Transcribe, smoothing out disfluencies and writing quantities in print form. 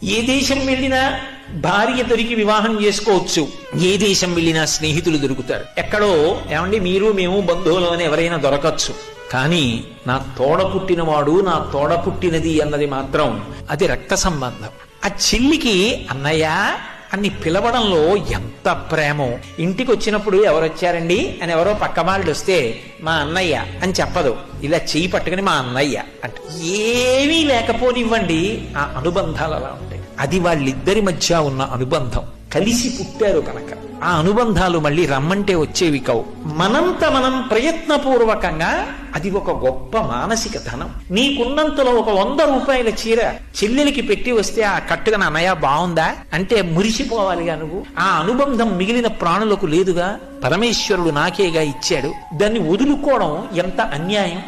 ఏ దేశం వెళ్ళినా భార్య దొరికి వివాహం చేసుకోవచ్చు, ఏ దేశం వెళ్ళినా స్నేహితులు దొరుకుతారు. ఎక్కడో ఏమండి మీరు మేము బంధువులు అని ఎవరైనా దొరకచ్చు, కానీ నా తోడ పుట్టినవాడు నా తోడ పుట్టినది అన్నది మాత్రం అది రక్త సంబంధం. ఆ చెల్లికి అన్నయ్య అని పిలవడంలో ఎంత ప్రేమో. ఇంటికి వచ్చినప్పుడు ఎవరొచ్చారండి అని ఎవరో పక్క వాళ్ళు వస్తే మా అన్నయ్య అని చెప్పదు, ఇలా చెయ్యి పట్టుకుని మా అన్నయ్య అంటే. ఏమీ లేకపోనివ్వండి, ఆ అనుబంధాలు అలా ఉంటాయి. అది వాళ్ళిద్దరి మధ్య ఉన్న అనుబంధం. కలిసి పుట్టారు కనుక ఆ అనుబంధాలు మళ్ళీ రమ్మంటే వచ్చేవి కావు. మనంత మనం ప్రయత్నపూర్వకంగా, అది ఒక గొప్ప మానసిక ధనం. నీకున్నంతలో ఒక 100 రూపాయల చీర చెల్లెలికి పెట్టి వస్తే ఆ కట్టుగా అన్నయ్య బాగుందా అంటే మురిసిపోవాలిగా నువ్వు. ఆ అనుబంధం మిగిలిన ప్రాణులకు లేదుగా. పరమేశ్వరుడు నాకేగా ఇచ్చాడు, దాన్ని వదులుకోవడం ఎంత అన్యాయం.